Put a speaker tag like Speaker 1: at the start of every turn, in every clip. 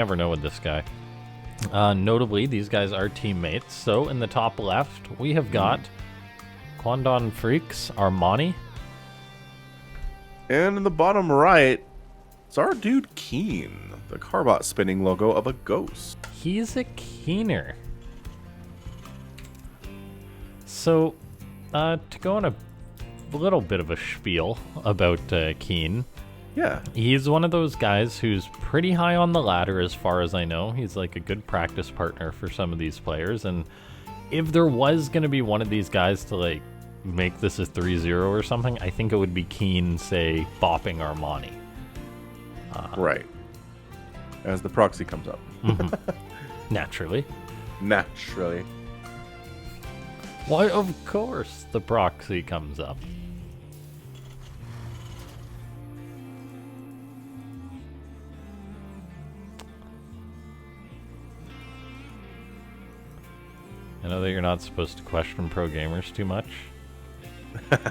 Speaker 1: Never know with this guy. Notably, these guys are teammates. So in the top left, we have got Quandon Freaks, Armani.
Speaker 2: And in the bottom right, it's our dude KeeN, the Carbot spinning logo of a ghost.
Speaker 1: He's a KeeNer. So, to go on a little bit of a spiel about KeeN.
Speaker 2: Yeah.
Speaker 1: He's one of those guys who's pretty high on the ladder as far as I know. He's like a good practice partner for some of these players. And if there was going to be one of these guys to like make this a 3-0 or something, I think it would be KeeN, say, bopping Armani.
Speaker 2: Right. As the proxy comes up.
Speaker 1: Naturally.
Speaker 2: Naturally.
Speaker 1: Why, of course, the proxy comes up. I know that you're not supposed to question pro gamers too much,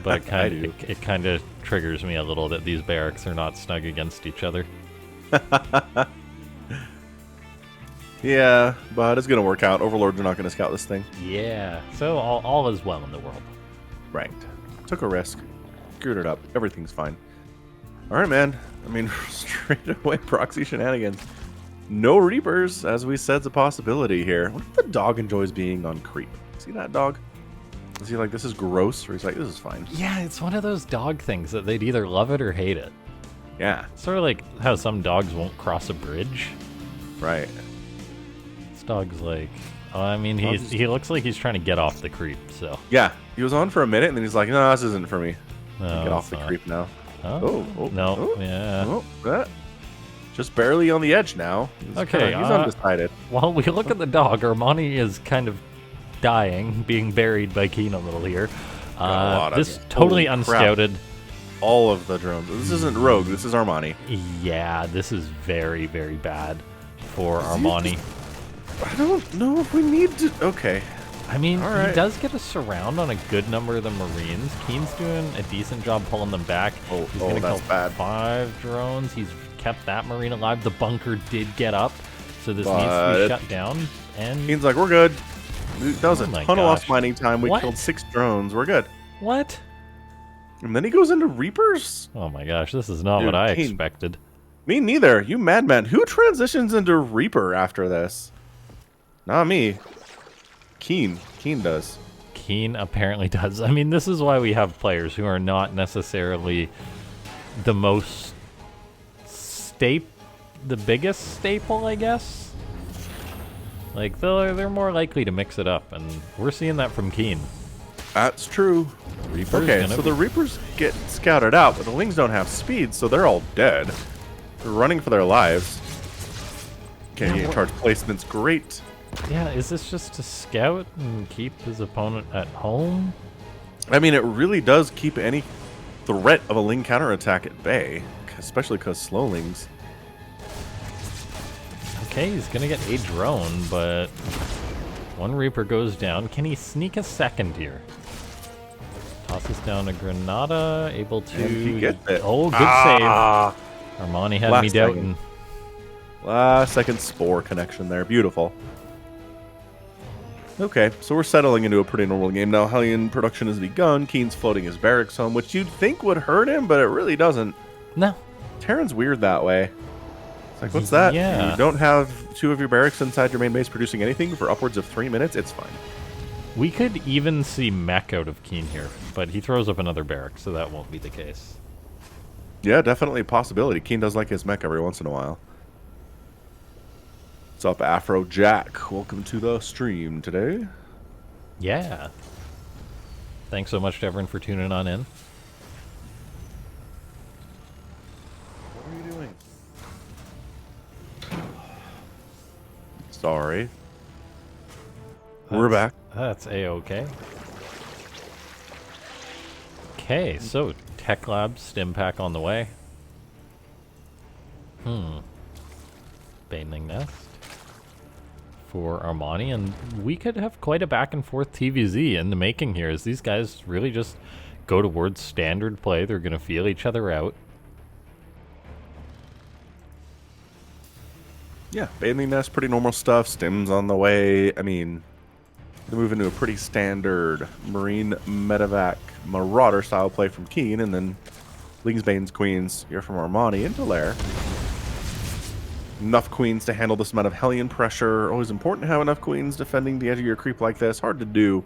Speaker 1: but it kind of triggers me a little that these barracks are not snug against each other.
Speaker 2: Yeah, but it's going to work out. Overlords are not going to scout this thing.
Speaker 1: Yeah, so all is well in the world.
Speaker 2: Ranked. Took a risk. Screwed it up. Everything's fine. Alright, man. I mean, straight away proxy shenanigans. No Reapers, as we said, is a possibility here. What if the dog enjoys being on creep? See that dog? Is he like, this is gross? Or he's like, this is fine?
Speaker 1: Yeah, it's one of those dog things that they'd either love it or hate it.
Speaker 2: Yeah.
Speaker 1: Sort of like how some dogs won't cross a bridge.
Speaker 2: Right.
Speaker 1: This dog's like, I mean, he looks like he's trying to get off the creep, so.
Speaker 2: Yeah, he was on for a minute, and then he's like, no, this isn't for me.
Speaker 1: No,
Speaker 2: Get off the creep now.
Speaker 1: Oh, no, yeah.
Speaker 2: Just barely on the edge now. He's undecided.
Speaker 1: While we look at the dog, Armani is kind of dying, being buried by KeeN a little here. This totally unscouted.
Speaker 2: Crap. All of the drones. This isn't Rogue, this is Armani.
Speaker 1: Yeah, this is very, very bad for Armani.
Speaker 2: I don't know if we need to... Okay.
Speaker 1: I mean, he does get a surround on a good number of the Marines. KeeN's doing a decent job pulling them back. He's going to kill 5 drones. He's kept that Marine alive. The bunker did get up, so this needs to be shut down. And
Speaker 2: KeeN's like, we're good. That was a ton of lost mining time. We killed 6 drones. We're good.
Speaker 1: What?
Speaker 2: And then he goes into Reapers?
Speaker 1: Oh my gosh, this is not what I expected.
Speaker 2: Me neither. You madman. Who transitions into Reaper after this? Not me. KeeN. KeeN does.
Speaker 1: KeeN apparently does. I mean, this is why we have players who are not necessarily the most the biggest staple, I guess. Like, they're more likely to mix it up, and we're seeing that from KeeN.
Speaker 2: That's true. Okay, so the Reapers get scouted out, but the Lings don't have speed, so they're all dead. They're running for their lives. Can't get charge placements. Great.
Speaker 1: Yeah, is this just to scout and keep his opponent at home?
Speaker 2: I mean, it really does keep any threat of a Ling counterattack at bay, especially because slow Lings.
Speaker 1: Okay, he's going to get a drone, but one Reaper goes down. Can he sneak a second here? Tosses down a Granada, able to...
Speaker 2: He gets it.
Speaker 1: Oh, good save. Armani had me doubting.
Speaker 2: Last second Spore connection there. Beautiful. Okay, so we're settling into a pretty normal game now. Hellion production has begun. KeeN's floating his barracks home, which you'd think would hurt him, but it really doesn't.
Speaker 1: No.
Speaker 2: Terran's weird that way. It's like, what's that?
Speaker 1: Yeah.
Speaker 2: You don't have 2 of your barracks inside your main base producing anything for upwards of 3 minutes? It's fine.
Speaker 1: We could even see mech out of KeeN here, but he throws up another barrack, so that won't be the case.
Speaker 2: Yeah, definitely a possibility. KeeN does like his mech every once in a while. What's up, Afro Jack? Welcome to the stream today.
Speaker 1: Yeah. Thanks so much to everyone for tuning on in.
Speaker 2: What are you doing? Sorry. We're back.
Speaker 1: That's A-okay. Okay, so Tech Lab Stim Pack on the way. Baneling Nest for Armani, and we could have quite a back and forth TVZ in the making here, as these guys really just go towards standard play. They're going to feel each other out.
Speaker 2: Yeah, bathing nest, pretty normal stuff. Stims on the way. I mean, they move into a pretty standard Marine Medevac Marauder style play from KeeN, and then Lings, Banes, Queens here from Armani into Lair. Enough Queens to handle this amount of Hellion pressure. Always important to have enough Queens defending the edge of your creep like this. Hard to do.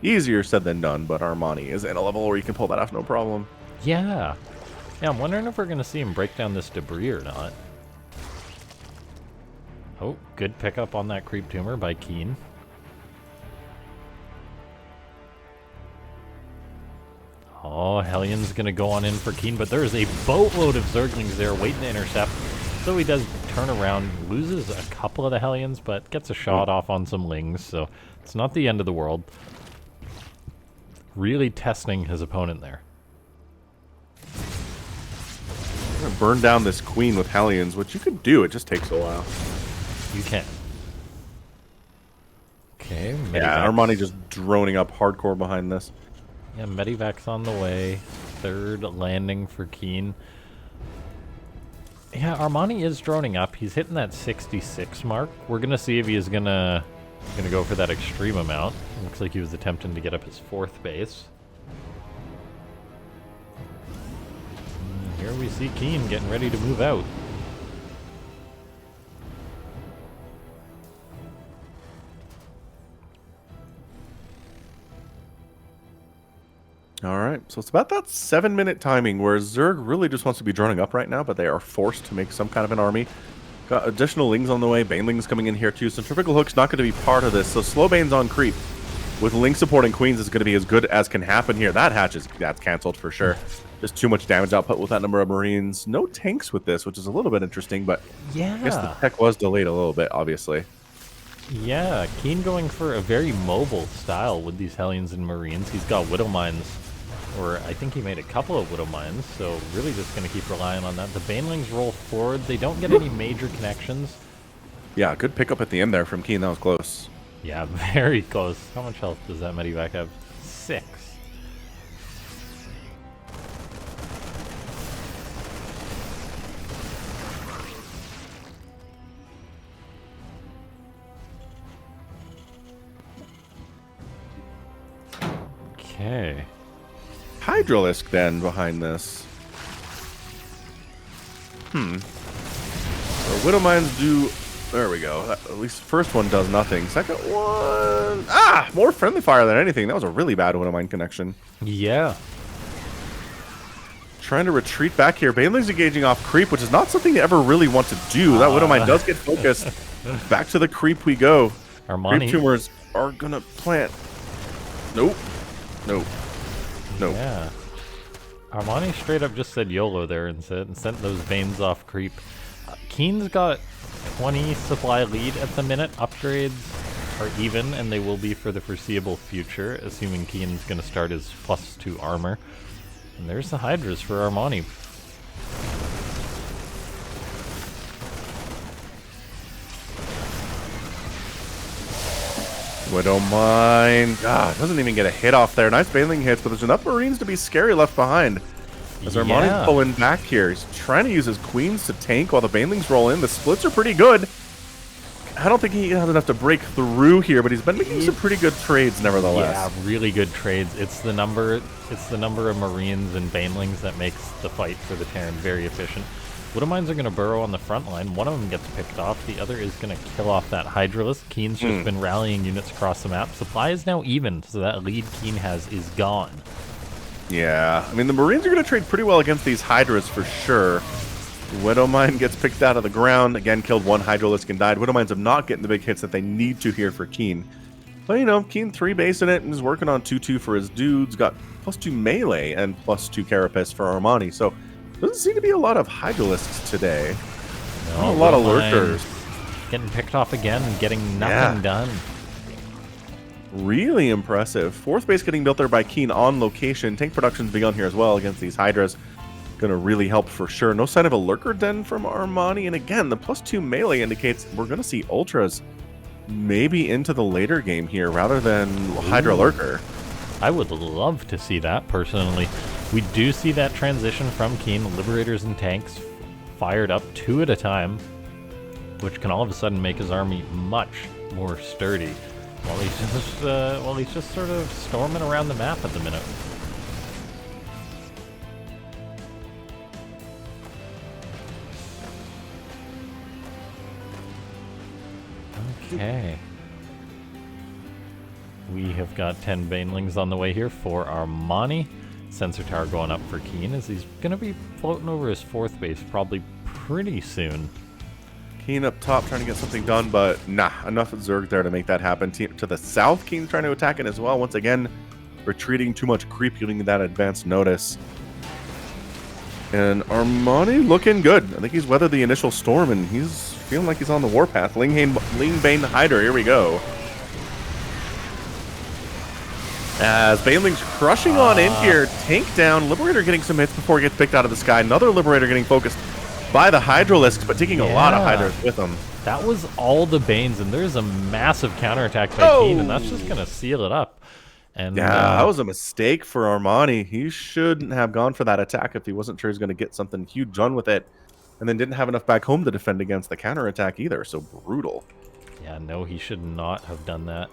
Speaker 2: Easier said than done, but Armani is at a level where you can pull that off no problem.
Speaker 1: Yeah. Yeah, I'm wondering if we're going to see him break down this debris or not. Oh, good pickup on that creep tumor by KeeN. Oh, Hellion's going to go on in for KeeN, but there's a boatload of Zerglings there waiting to intercept. So he does turn around, loses a couple of the Hellions, but gets a shot off on some Lings, so it's not the end of the world. Really testing his opponent there.
Speaker 2: I'm gonna burn down this Queen with Hellions, which you could do, it just takes a while.
Speaker 1: You can. Okay,
Speaker 2: Yeah, Armani just droning up hardcore behind this.
Speaker 1: Yeah, Medivac's on the way. Third landing for KeeN. Yeah, Armani is droning up. He's hitting that 66 mark. We're gonna see if he is gonna go for that extreme amount. Looks like he was attempting to get up his 4th base. And here we see KeeN getting ready to move out.
Speaker 2: Alright, so it's about that 7-minute timing where Zerg really just wants to be droning up right now, but they are forced to make some kind of an army. Got additional Lings on the way, Banelings coming in here too. Centrifugal Hook's not going to be part of this, so slow Banes on creep with Ling supporting Queens is going to be as good as can happen here. That hatch that's cancelled for sure. Just too much damage output with that number of Marines. No tanks with this, which is a little bit interesting, but
Speaker 1: yeah,
Speaker 2: I guess the tech was delayed a little bit, obviously.
Speaker 1: Yeah, KeeN going for a very mobile style with these Hellions and Marines. He's got Widow Mines, or I think he made a couple of Widow Mines, so really just going to keep relying on that. The Banelings roll forward. They don't get any major connections.
Speaker 2: Yeah, good pickup at the end there from KeeN. That was close.
Speaker 1: Yeah, very close. How much health does that Medivac have? 6. Okay.
Speaker 2: Hydralisk then behind this. So Widow Mines do... There we go. At least first one does nothing. Second one... Ah! More friendly fire than anything. That was a really bad Widow Mine connection.
Speaker 1: Yeah.
Speaker 2: Trying to retreat back here. Baneling's engaging off creep, which is not something you ever really want to do. That Widow Mine does get focused. Back to the creep we go.
Speaker 1: Armani.
Speaker 2: Creep tumors are gonna plant. Nope. Nope. Nope.
Speaker 1: Yeah. Armani straight up just said YOLO there and sent those veins off creep. KeeN's got 20 supply lead at the minute. Upgrades are even, and they will be for the foreseeable future, assuming KeeN's going to start his +2 armor. And there's the Hydras for Armani.
Speaker 2: Widow Mine. God, doesn't even get a hit off there. Nice Baneling hits, but there's enough Marines to be scary left behind. As Armani's pulling back here. He's trying to use his Queens to tank while the Banelings roll in. The splits are pretty good. I don't think he has enough to break through here, but he's been making some pretty good trades nevertheless.
Speaker 1: Yeah, really good trades. It's the number of Marines and Banelings that makes the fight for the Terran very efficient. Widow Mines are going to burrow on the front line. One of them gets picked off. The other is going to kill off that Hydralisk. KeeN's just been rallying units across the map. Supply is now even, so that lead KeeN has is gone.
Speaker 2: Yeah, I mean, the Marines are going to trade pretty well against these Hydras for sure. Widow Mine gets picked out of the ground. Again, killed one Hydralisk and died. Widow Mines have not getting the big hits that they need to here for KeeN. But, you know, KeeN 3-basing it and is working on 2-2 for his dudes. Got +2 melee and +2 carapace for Armani. So, doesn't seem to be a lot of Hydralisks today.
Speaker 1: No,
Speaker 2: a lot of lurkers.
Speaker 1: Getting picked off again and getting nothing done.
Speaker 2: Really impressive. 4th base getting built there by KeeN on location. Tank production's begun here as well against these Hydras. Gonna really help for sure. No sign of a lurker den from Armani. And again, the +2 melee indicates we're gonna see Ultras maybe into the later game here rather than Hydra lurker.
Speaker 1: I would love to see that personally. We do see that transition from KeeN, Liberators and tanks fired up 2 at a time. which can all of a sudden make his army much more sturdy. While he's just sort of storming around the map at the minute. Okay. We have got 10 banelings on the way here for Armani. Sensor tower going up for KeeN, as he's going to be floating over his 4th base probably pretty soon.
Speaker 2: KeeN up top trying to get something done, but nah, enough of Zerg there to make that happen. Team to the south, KeeN trying to attack it as well. Once again, retreating, too much creep, getting that advanced notice. And Armani looking good. I think he's weathered the initial storm, and he's feeling like he's on the warpath. Lingbane Hyder, here we go. As Baneling's crushing on in here, tank down, Liberator getting some hits before he gets picked out of the sky. Another Liberator getting focused by the Hydralisks, but taking a lot of Hydras with him.
Speaker 1: That was all the Banes, and there's a massive counterattack by KeeN, and that's just going to seal it up. And
Speaker 2: yeah, that was a mistake for Armani. He shouldn't have gone for that attack if he wasn't sure he was going to get something huge done with it, and then didn't have enough back home to defend against the counterattack either, so brutal.
Speaker 1: Yeah, no, he should not have done that.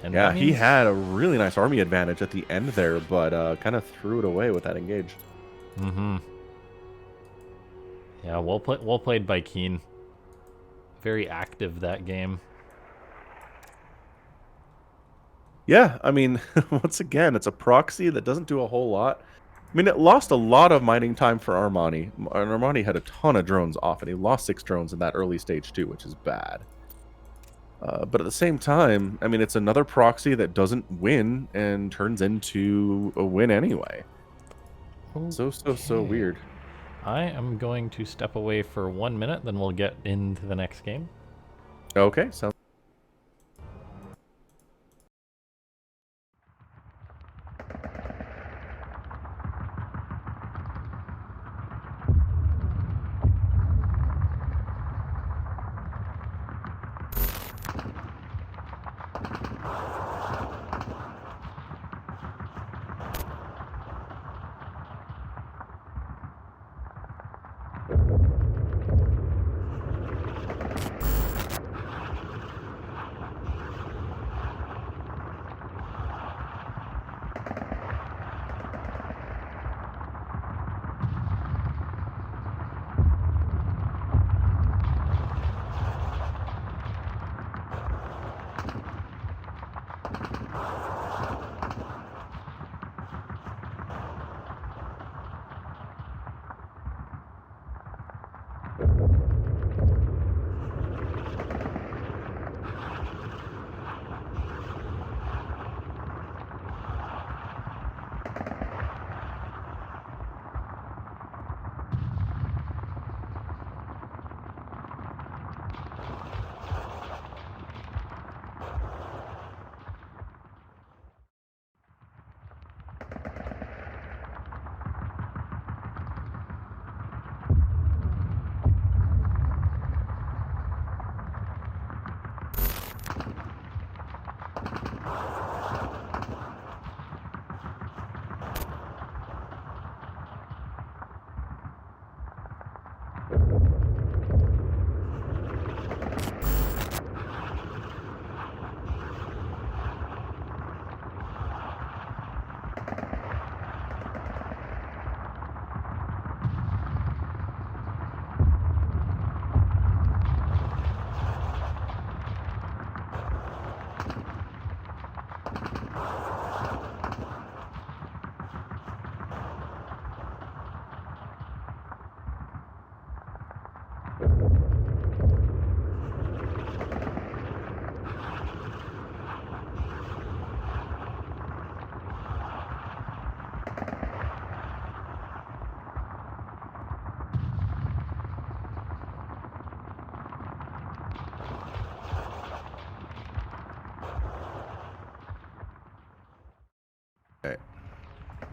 Speaker 1: And
Speaker 2: yeah, he had a really nice army advantage at the end there, but kind of threw it away with that engage.
Speaker 1: Mm-hmm. Yeah, well played by KeeN. Very active that game.
Speaker 2: Yeah, I mean, once again, it's a proxy that doesn't do a whole lot. I mean, it lost a lot of mining time for Armani. And Armani had a ton of drones off, and he lost 6 drones in that early stage too, which is bad. But at the same time, I mean, it's another proxy that doesn't win and turns into a win anyway. Okay. So weird.
Speaker 1: I am going to step away for 1 minute, then we'll get into the next game.
Speaker 2: Okay, sounds.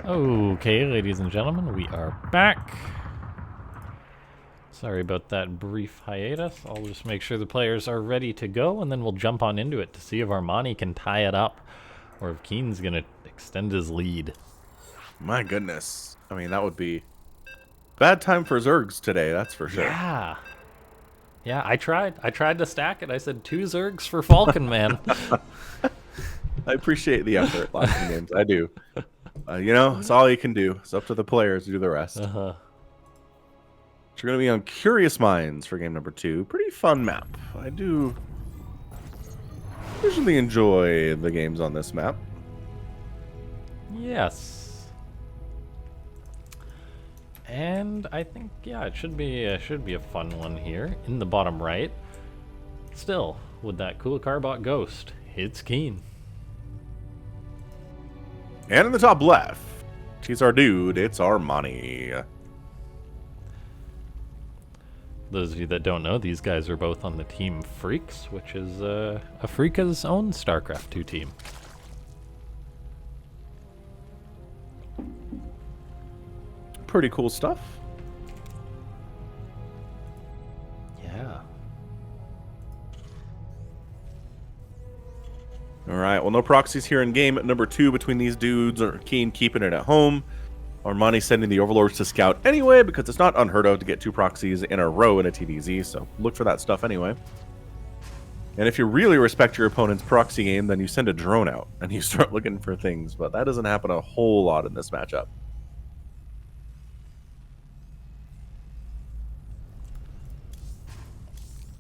Speaker 1: Okay, ladies and gentlemen, we are back. Sorry about that brief hiatus. I'll just make sure the players are ready to go, and then we'll jump on into it to see if Armani can tie it up, or if KeeN's going to extend his lead.
Speaker 2: My goodness. I mean, that would be bad time for Zergs today, that's for sure.
Speaker 1: Yeah. Yeah, I tried. I tried to stack it. I said 2 Zergs for Falcon Man.
Speaker 2: I appreciate the effort, LaughNgamez. I do. You know, it's all you can do. It's up to the players to do the rest.
Speaker 1: Uh-huh.
Speaker 2: So we're going to be on Curious Minds for game number 2. Pretty fun map. I do usually enjoy the games on this map.
Speaker 1: Yes. And I think, yeah, it should be a fun one here. In the bottom right, still with that cool Carbot Ghost, it's KeeN.
Speaker 2: And in the top left, he's our dude. It's Armani.
Speaker 1: Those of you that don't know, these guys are both on the team Freaks, which is Afrika's own Starcraft 2 team.
Speaker 2: Pretty cool stuff.
Speaker 1: Yeah.
Speaker 2: All right, well, no proxies here in game number 2 between these dudes, or KeeN keeping it at home. Armani sending the Overlords to scout anyway, because it's not unheard of to get 2 proxies in a row in a TVZ, so look for that stuff anyway. And if you really respect your opponent's proxy game, then you send a drone out and you start looking for things, but that doesn't happen a whole lot in this matchup.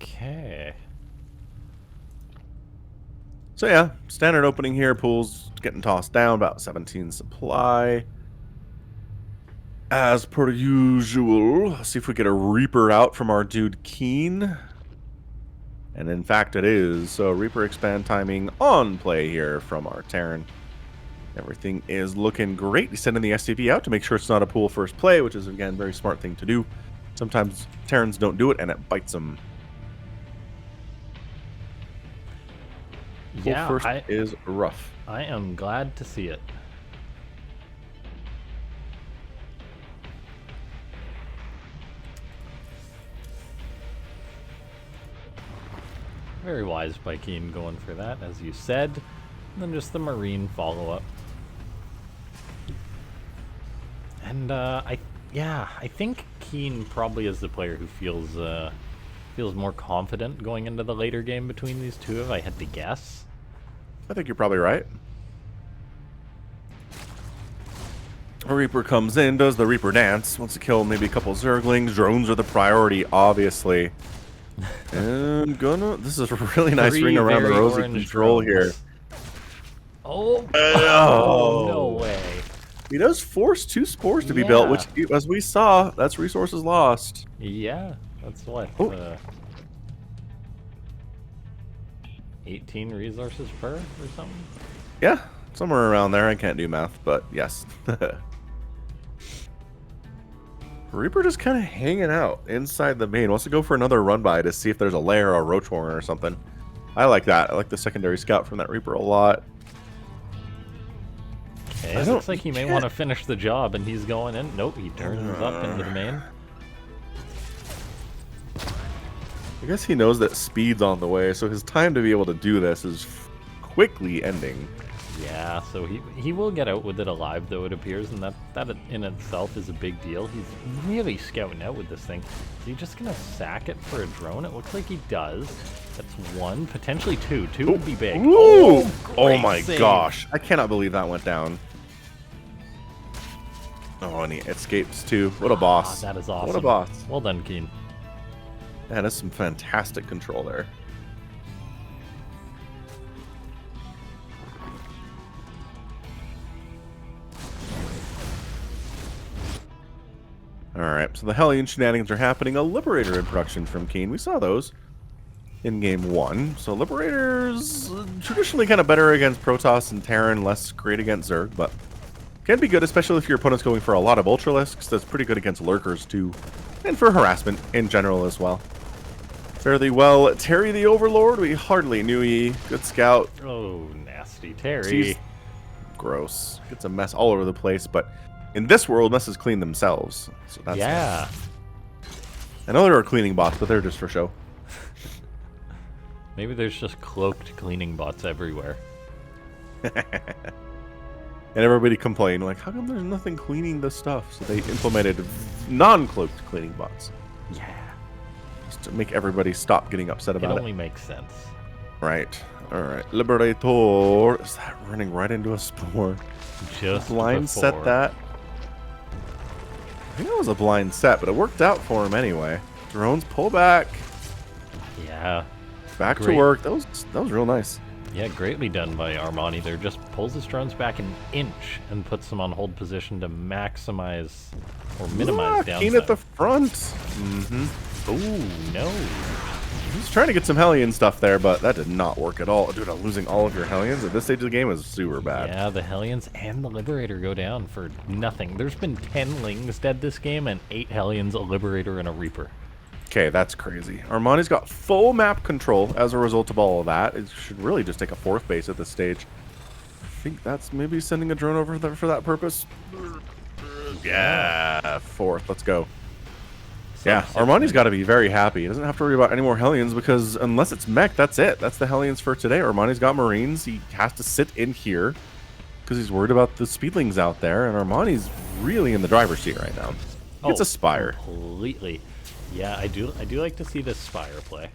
Speaker 1: Okay.
Speaker 2: So yeah, standard opening here. Pools getting tossed down, about 17 supply. As per usual, let's see if we get a Reaper out from our dude KeeN. And in fact it is. So Reaper expand timing on play here from our Terran. Everything is looking great. He's sending the SCV out to make sure it's not a pool first play, which is, again, a very smart thing to do. Sometimes Terrans don't do it and it bites them.
Speaker 1: Yeah,
Speaker 2: Pool first is rough.
Speaker 1: I am glad to see it. Very wise by KeeN going for that, as you said. And then just the Marine follow-up. And I think KeeN probably is the player who feels more confident going into the later game between these two, if I had to guess.
Speaker 2: I think you're probably right. Reaper comes in, does the Reaper dance, wants to kill maybe a couple Zerglings. Drones are the priority, obviously. And this is a really nice ring around the rosy control here.
Speaker 1: Oh, no way.
Speaker 2: He does force 2 spores to be built, which, as we saw, that's resources lost.
Speaker 1: Yeah, that's what, 18 resources per or something?
Speaker 2: Yeah, somewhere around there. I can't do math, but yes. Reaper just kind of hanging out inside the main. Wants to go for another run by to see if there's a lair or a roach horn or something. I like that. I like the secondary scout from that Reaper a lot.
Speaker 1: Okay, it looks like he may want to finish the job, and he's going in. Nope, he turns up into the main.
Speaker 2: I guess he knows that speed's on the way, so his time to be able to do this is quickly ending.
Speaker 1: Yeah, so he will get out with it alive, though, it appears, and that in itself is a big deal. He's really scouting out with this thing. Is he just going to sack it for a drone? It looks like he does. That's 1, potentially 2. 2 would be big.
Speaker 2: Ooh! Oh my
Speaker 1: save.
Speaker 2: gosh. I cannot believe that went down. Oh, and he escapes too. What a boss.
Speaker 1: That is awesome.
Speaker 2: What a boss.
Speaker 1: Well done, KeeN.
Speaker 2: That is some fantastic control there. Alright, so the Hellion shenanigans are happening. A Liberator in production from KeeN. We saw those in game 1. So Liberators traditionally kind of better against Protoss and Terran, less great against Zerg, but can be good, especially if your opponent's going for a lot of Ultralisks. That's pretty good against Lurkers too, and for harassment in general as well. Fairly well. Terry the Overlord, we hardly knew ye. Good scout.
Speaker 1: Oh, nasty Terry.
Speaker 2: She's gross. Gets a mess all over the place, but in this world, messes clean themselves. So that's
Speaker 1: yeah.
Speaker 2: I know there are cleaning bots, but they're just for show.
Speaker 1: Maybe there's just cloaked cleaning bots everywhere.
Speaker 2: And everybody complained, like, how come there's nothing cleaning the stuff? So they implemented non-cloaked cleaning bots.
Speaker 1: Yeah.
Speaker 2: Just to make everybody stop getting upset
Speaker 1: It
Speaker 2: about it.
Speaker 1: only makes sense.
Speaker 2: Right. All right. Liberator. Is that running right into a spore?
Speaker 1: Just
Speaker 2: Blind
Speaker 1: before.
Speaker 2: set that. I think that was a blind set, but it worked out for him anyway. Drones pull back.
Speaker 1: Yeah.
Speaker 2: Back to
Speaker 1: Great.
Speaker 2: work. That was real nice.
Speaker 1: Yeah, greatly done by Armani there. Just pulls his drones back an inch and puts them on hold position to maximize or minimize downside.
Speaker 2: KeeN at the front. Mm-hmm.
Speaker 1: Ooh, no.
Speaker 2: He's trying to get some Hellion stuff there, but that did not work at all. Dude, losing all of your Hellions at this stage of the game is super bad.
Speaker 1: Yeah, the Hellions and the Liberator go down for nothing. There's been 10 Lings dead this game and 8 Hellions, a Liberator, and a Reaper.
Speaker 2: Okay, that's crazy. Armani's got full map control as a result of all of that. It should really just take a 4th base at this stage. I think that's maybe sending a drone over there for that purpose. Yeah, 4th. Let's go. Yeah, Armani's got to be very happy. He doesn't have to worry about any more Hellions because unless it's mech, that's it. That's the Hellions for today. Armani's got Marines. He has to sit in here because he's worried about the Speedlings out there, and Armani's really in the driver's seat right now. It's a Spire.
Speaker 1: Completely. Yeah, I do like to see this Spire play.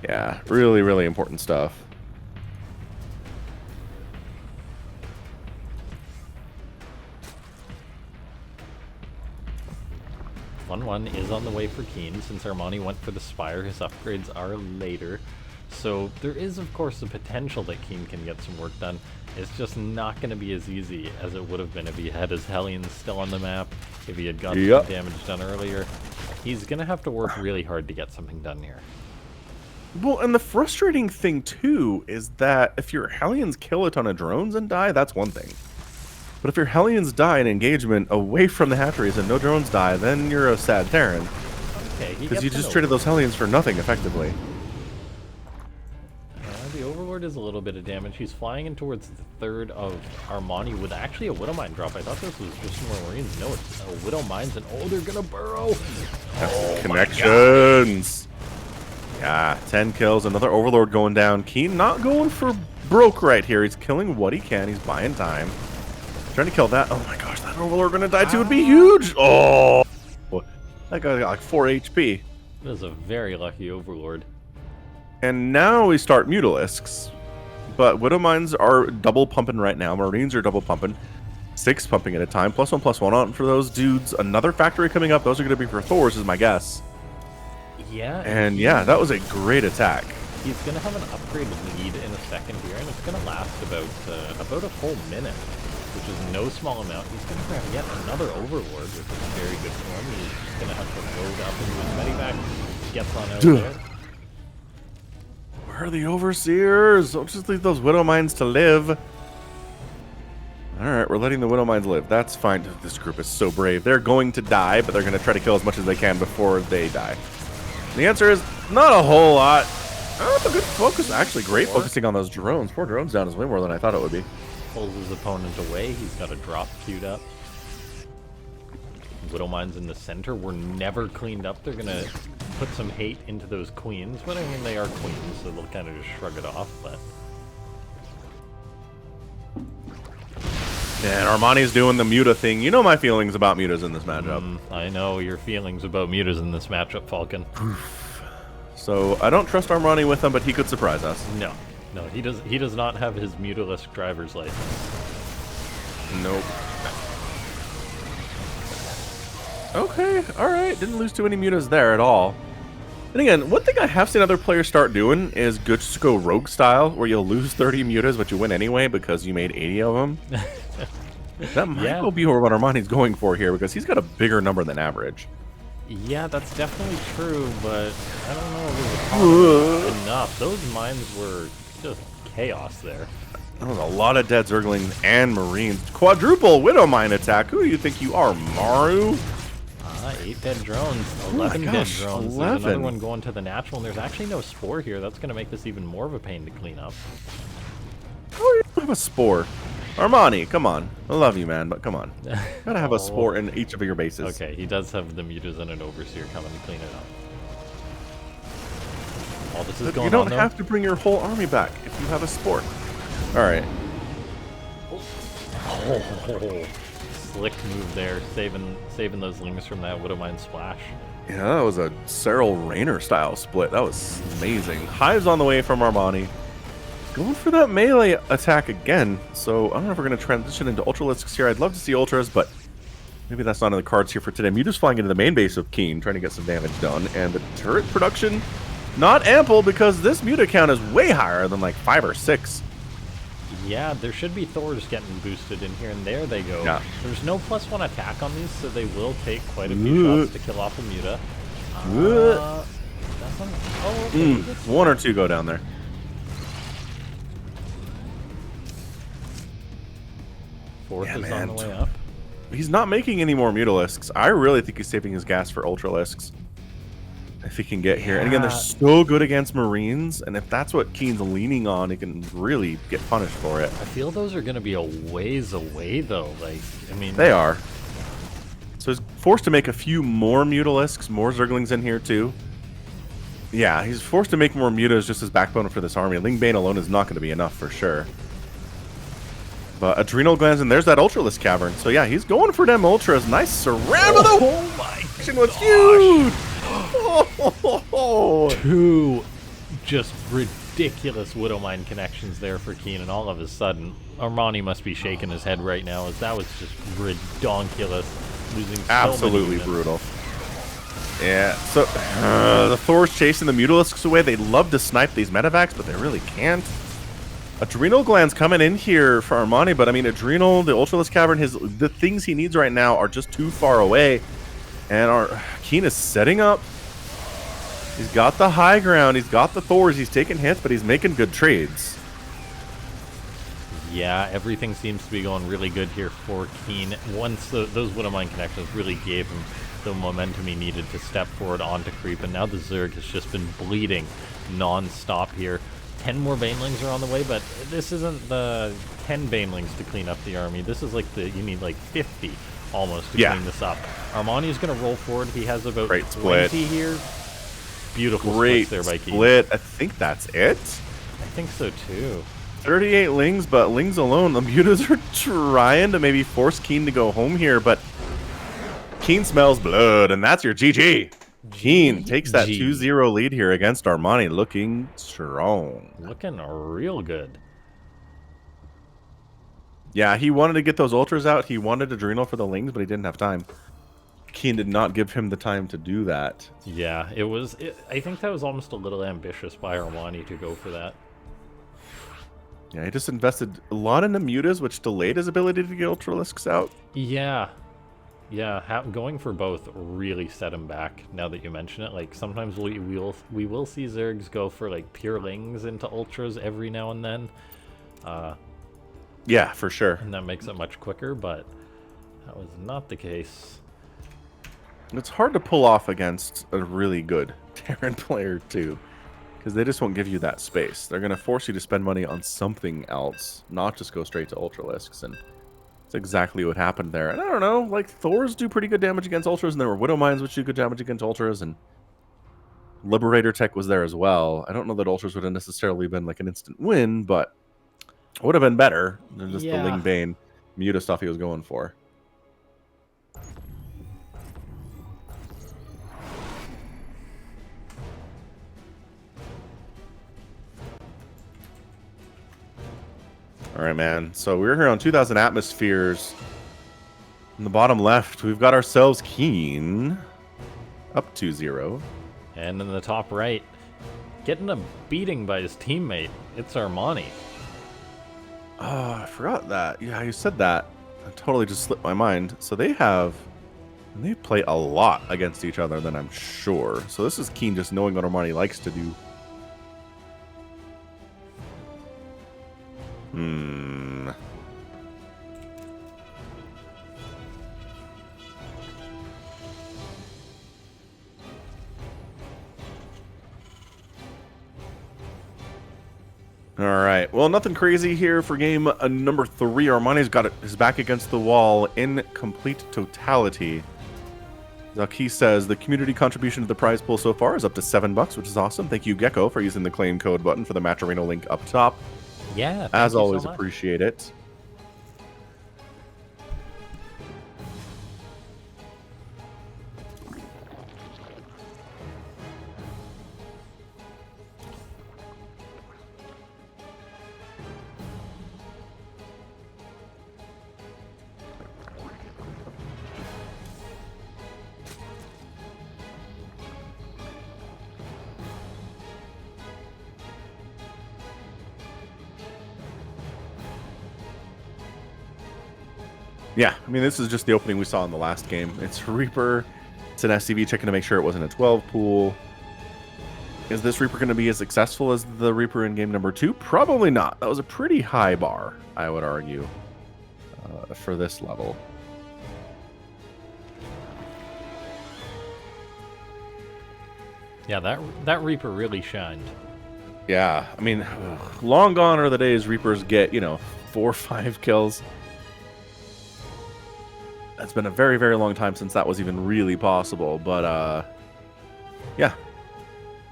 Speaker 2: Yeah, really, really important stuff.
Speaker 1: One is on the way for KeeN. Since Armani went for the Spire, his upgrades are later. So there is, of course, the potential that KeeN can get some work done. It's just not going to be as easy as it would have been if he had his Hellions still on the map, if he had gotten some damage done earlier. He's going to have to work really hard to get something done here.
Speaker 2: Well, and the frustrating thing, too, is that if your Hellions kill a ton of drones and die, that's one thing. But if your Hellions die in engagement away from the hatcheries and no drones die, then you're a sad Terran.
Speaker 1: Okay,
Speaker 2: because you just traded those Hellions for nothing, effectively.
Speaker 1: The Overlord is a little bit of damage. He's flying in towards the 3rd of Armani with actually a Widow Mine drop. I thought this was just more Marines. No, it's Widow Mines, and oh, they're gonna burrow.
Speaker 2: That's connections. Yeah, 10 kills, another Overlord going down. KeeN not going for broke right here. He's killing what he can. He's buying time. Trying to kill that. Oh my gosh, that Overlord gonna die too would be huge. Oh, that guy got like 4 HP.
Speaker 1: That is a very lucky Overlord.
Speaker 2: And now we start Mutalisks. But Widow Mines are double pumping right now. Marines are double pumping. 6 pumping at a time. +1/+1 on for those dudes. Another factory coming up. Those are going to be for Thor's, is my guess.
Speaker 1: Yeah.
Speaker 2: And yeah, that was a great attack.
Speaker 1: He's going to have an upgrade lead in a second here, and it's going to last about a full minute, which is no small amount. He's going to grab yet another Overlord, which is very good for him. He's just going to have to load up into his medivac. Gets on out there.
Speaker 2: Where are the Overseers? Don't just leave those Widow Mines to live. Alright, we're letting the Widow Mines live. That's fine. This group is so brave. They're going to die, but they're going to try to kill as much as they can before they die. And the answer is not a whole lot. Oh, a good focus. Actually, great focusing on those drones. 4 drones down is way more than I thought it would be.
Speaker 1: Pulls his opponent away. He's got a drop queued up. Widow Mines in the center were never cleaned up. They're going to put some hate into those queens. But I mean, they are queens, so they'll kind of just shrug it off. But
Speaker 2: and Armani's doing the Muta thing. You know my feelings about Mutas in this matchup.
Speaker 1: I know your feelings about Mutas in this matchup, Falcon.
Speaker 2: So I don't trust Armani with them, but he could surprise us.
Speaker 1: No, he does not have his Mutalisk driver's license.
Speaker 2: Nope. Okay, alright. Didn't lose too many Mutas there at all. And again, one thing I have seen other players start doing is just go rogue style, where you'll lose 30 Mutas, but you win anyway because you made 80 of them. That might be what Armani's going for here, because he's got a bigger number than average.
Speaker 1: Yeah, that's definitely true, but I don't know if it was enough. Those mines were just chaos there.
Speaker 2: That was a lot of dead Zerglings and Marines. Quadruple Widow Mine attack. Who do you think you are, Maru?
Speaker 1: 8 dead drones, 11 dead drones.
Speaker 2: 11.
Speaker 1: There's another one going to the natural, and there's actually no spore here. That's going to make this even more of a pain to clean up.
Speaker 2: Oh, you don't have a spore. Armani, come on. I love you, man, but come on. Gotta have a spore in each of your bases.
Speaker 1: Okay, he does have the Mutas and an Overseer coming to clean it up. All this is going on,
Speaker 2: you don't have to bring your whole army back if you have a spore. Alright.
Speaker 1: slick move there, saving those lings from that Widowmine splash.
Speaker 2: Yeah, that was a Cyril Rayner style split. That was amazing. Hive's on the way from Armani. Going for that melee attack again. So I don't know if we're going to transition into Ultralisks here. I'd love to see Ultras, but maybe that's not in the cards here for today. Mewtwo's flying into the main base of KeeN, trying to get some damage done. And the turret production, not ample, because this Mewtwo count is way higher than like 5 or 6.
Speaker 1: Yeah, there should be Thors getting boosted in here, and there they go.
Speaker 2: Yeah.
Speaker 1: There's no +1 attack on these, so they will take quite a few shots to kill off a Muta. Okay,
Speaker 2: 1 or 2 go down there.
Speaker 1: Fourth is on the way up.
Speaker 2: He's not making any more Mutalisks. I really think he's saving his gas for Ultralisks. If he can get here. And again, they're so good against Marines, and if that's what KeeN's leaning on, he can really get punished for it.
Speaker 1: I feel those are going to be a ways away, though. Like, I mean...
Speaker 2: They are. So he's forced to make a few more Mutalisks, more Zerglings in here, too. Yeah, he's forced to make more Mutas just as backbone for this army. Lingbane alone is not going to be enough, for sure. But Adrenal Glands, and there's that Ultralisk Cavern. So yeah, he's going for them Ultras. Nice surround of the...
Speaker 1: Oh my
Speaker 2: action was huge!
Speaker 1: Two just ridiculous Widowmine connections there for KeeN, and all of a sudden, Armani must be shaking his head right now, as that was just redonkulous, losing so
Speaker 2: absolutely
Speaker 1: many
Speaker 2: brutal. Yeah, so the Thor's chasing the Mutalisks away. They love to snipe these medevacs, but they really can't. Adrenal Glands coming in here for Armani, but I mean, Adrenal, the Ultralisk Cavern, the things he needs right now are just too far away. And our KeeN is setting up. He's got the high ground. He's got the Thors. He's taking hits, but he's making good trades.
Speaker 1: Yeah, everything seems to be going really good here for KeeN. Once those Widowmine connections really gave him the momentum he needed to step forward onto creep, and now the Zerg has just been bleeding non-stop here. 10 more Banelings are on the way, but this isn't the 10 Banelings to clean up the army. This is like you need like 50 almost to clean this up. Armani is going to roll forward. He has about 20 here. Beautiful splits there by KeeN.
Speaker 2: Split. I think that's it.
Speaker 1: I think so too.
Speaker 2: 38 Lings, but Lings alone. The Mutas are trying to maybe force KeeN to go home here, but KeeN smells blood, and that's your GG. KeeN takes that 2-0 lead here against Armani, looking strong.
Speaker 1: Looking real good.
Speaker 2: Yeah, he wanted to get those Ultras out. He wanted Adrenal for the Lings, but he didn't have time. KeeN did not give him the time to do that.
Speaker 1: Yeah, I think that was almost a little ambitious by Armani to go for that.
Speaker 2: Yeah, he just invested a lot in the Mutas, which delayed his ability to get Ultralisks out.
Speaker 1: Yeah. Yeah, going for both really set him back, now that you mention it. Like, sometimes we will see Zergs go for, like, pure Lings into Ultras every now and then.
Speaker 2: Yeah, for sure.
Speaker 1: And that makes it much quicker, but that was not the case.
Speaker 2: It's hard to pull off against a really good Terran player, too. Because they just won't give you that space. They're going to force you to spend money on something else, not just go straight to Ultralisks. And that's exactly what happened there. And I don't know, like, Thors do pretty good damage against Ultras, and there were Widowmines which do good damage against Ultras, and Liberator Tech was there as well. I don't know that Ultras would have necessarily been, like, an instant win, but it would have been better than just the Lingbane Muta stuff he was going for. All right, man. So we're here on 2,000 atmospheres. In the bottom left, we've got ourselves KeeN up 2-0.
Speaker 1: And in the top right, getting a beating by his teammate. It's Armani.
Speaker 2: Oh, I forgot that. Yeah, you said that. It totally just slipped my mind. So they play a lot against each other, then I'm sure. So this is KeeN just knowing what Armani likes to do. All right. Well, nothing crazy here for game number 3. Armani's got his back against the wall in complete totality. Zaki says the community contribution to the prize pool so far is up to $7, which is awesome. Thank you, Gecko, for using the claim code button for the Match Arena link up top.
Speaker 1: Yeah,
Speaker 2: as always, appreciate it. Yeah, I mean, this is just the opening we saw in the last game. It's Reaper. It's an SCV checking to make sure it wasn't a 12 pool. Is this Reaper going to be as successful as the Reaper in game number 2? Probably not. That was a pretty high bar, I would argue, for this level.
Speaker 1: Yeah, that Reaper really shined.
Speaker 2: Yeah, I mean, long gone are the days Reapers get, 4 or 5 kills. It's been a very, very long time since that was even really possible, but, yeah.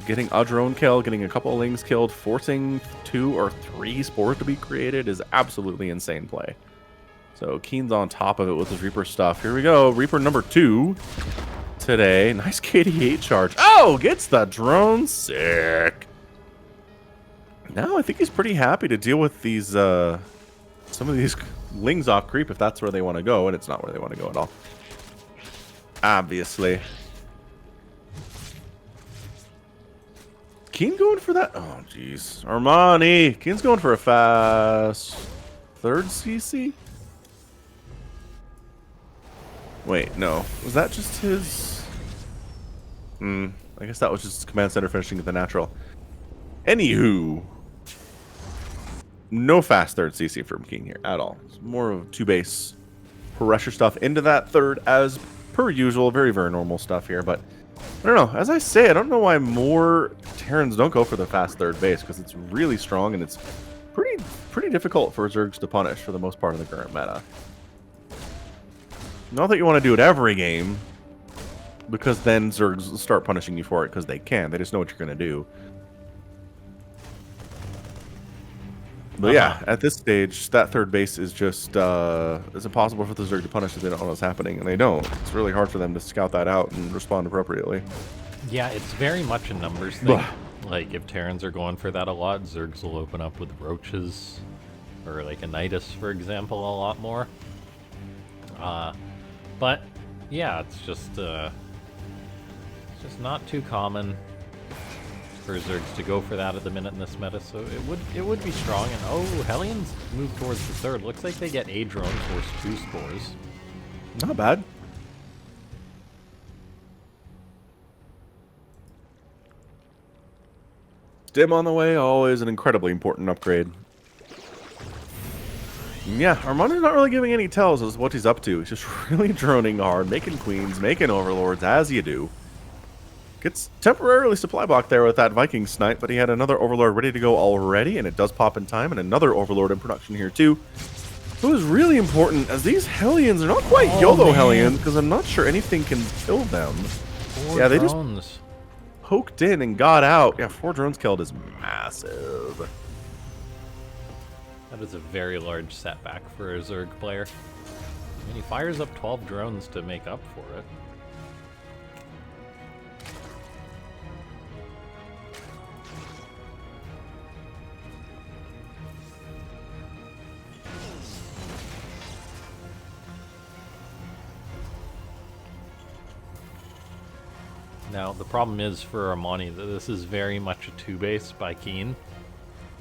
Speaker 2: Getting a drone kill, getting a couple of lings killed, forcing 2 or 3 spores to be created is absolutely insane play. So KeeN's on top of it with his Reaper stuff. Here we go, Reaper number 2 today. Nice KD8 charge. Oh, gets the drone. Sick. Now I think he's pretty happy to deal with these, some of these lings off creep if that's where they want to go, and it's not where they want to go at all. Obviously. KeeN going for that? Oh, jeez. Armani. KeeN's going for a fast 3rd CC? Wait, no. Was that just his... I guess that was just command center finishing at the natural. Anywho. No fast 3rd CC from KeeN here at all. It's more of 2-base pressure stuff into that 3rd as per usual. Very, very normal stuff here, but... I don't know. As I say, I don't know why more Terrans don't go for the fast 3rd base, because it's really strong and it's pretty difficult for Zergs to punish for the most part of the current meta. Not that you want to do it every game, because then Zergs will start punishing you for it because they can. They just know what you're going to do. But yeah, at this stage, that 3rd base is just, it's impossible for the Zerg to punish if they don't know what's happening, and they don't. It's really hard for them to scout that out and respond appropriately.
Speaker 1: Yeah, it's very much a numbers thing. Like, if Terrans are going for that a lot, Zergs will open up with Roaches, or like a Nidus, for example, a lot more. But, yeah, it's just not too common for Zergs to go for that at the minute in this meta, so it would be strong. And oh, Hellions move towards the 3rd. Looks like they get a drone, force 2 spores.
Speaker 2: Not bad. Stim on the way, always an incredibly important upgrade. Yeah, Armani's not really giving any tells as what he's up to. He's just really droning hard, making queens, making overlords, as you do. Gets temporarily supply blocked there with that Viking snipe, but he had another overlord ready to go already, and it does pop in time, and another overlord in production here too. It was really important, as these Hellions are not quite YOLO Hellions, because I'm not sure anything can kill them.
Speaker 1: 4
Speaker 2: yeah, they
Speaker 1: drones.
Speaker 2: just poked in and got out. Yeah, 4 drones killed is massive.
Speaker 1: That is a very large setback for a Zerg player. I mean, he fires up 12 drones to make up for it. Now, the problem is for Armani that this is very much a 2-base by KeeN.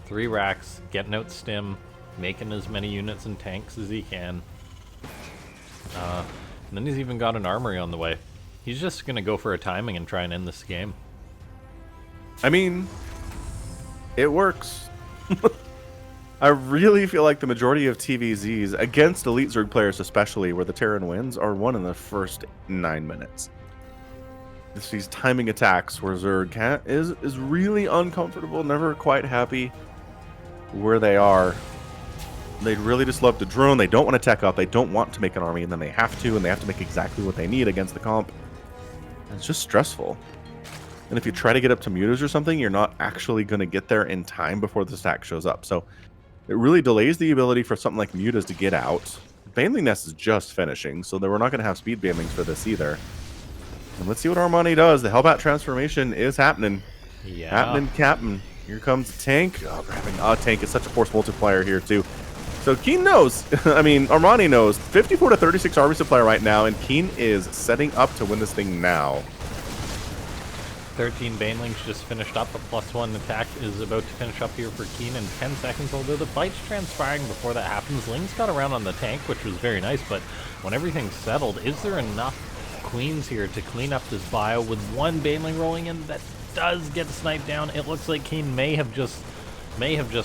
Speaker 1: 3 racks, getting out stim, making as many units and tanks as he can. And then he's even got an armory on the way. He's just going to go for a timing and try and end this game.
Speaker 2: I mean, it works. I really feel like the majority of TVZs, against Elite Zerg players especially, where the Terran wins, are won in the first 9 minutes. It's these timing attacks where Zerg is really uncomfortable, never quite happy where they are. They'd really just love to drone. They don't want to tech up. They don't want to make an army, and then they have to, and they have to make exactly what they need against the comp. And it's just stressful. And if you try to get up to mutas or something, you're not actually going to get there in time before the stack shows up. So it really delays the ability for something like mutas to get out. Baneling Nest is just finishing, so we're not going to have speed banelings for this either. And let's see what Armani does. The Hellbat transformation is happening.
Speaker 1: Yeah.
Speaker 2: Happening, Captain. Here comes the tank. Oh, grabbing a tank is such a force multiplier here, too. So KeeN knows. I mean, Armani knows. 54 to 36 army supply right now, and KeeN is setting up to win this thing now.
Speaker 1: 13 banelings just finished up. A +1 attack is about to finish up here for KeeN in 10 seconds, although the fight's transpiring before that happens. Ling's got around on the tank, which was very nice, but when everything's settled, is there enough queens here to clean up this bio with one baneling rolling in that does get sniped down? It looks like KeeN may have just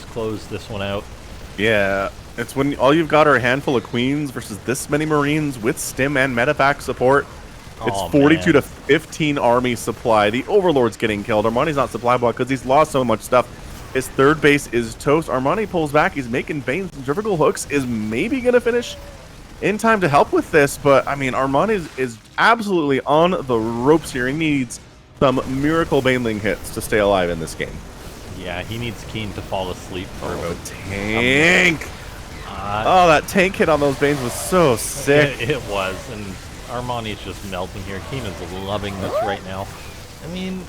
Speaker 1: closed this one out.
Speaker 2: Yeah, it's when all you've got are a handful of queens versus this many marines with stim and medevac support. It's 42 to 15 army supply. The Overlord's getting killed. Armani's not supply block because he's lost so much stuff. His third base is toast. Armani pulls back. He's making veins. Centrifugal hooks is maybe going to finish in time to help with this. But, I mean, Armani is absolutely on the ropes here. He needs some miracle baneling hits to stay alive in this game.
Speaker 1: Yeah, he needs KeeN to fall asleep for about
Speaker 2: tank. Oh, that tank hit on those veins was so sick.
Speaker 1: It was, and Armani's just melting here. KeeN is loving this right now. I mean,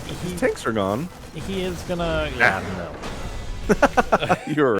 Speaker 2: His tanks are gone.
Speaker 1: He is gonna... Yeah, no.
Speaker 2: You're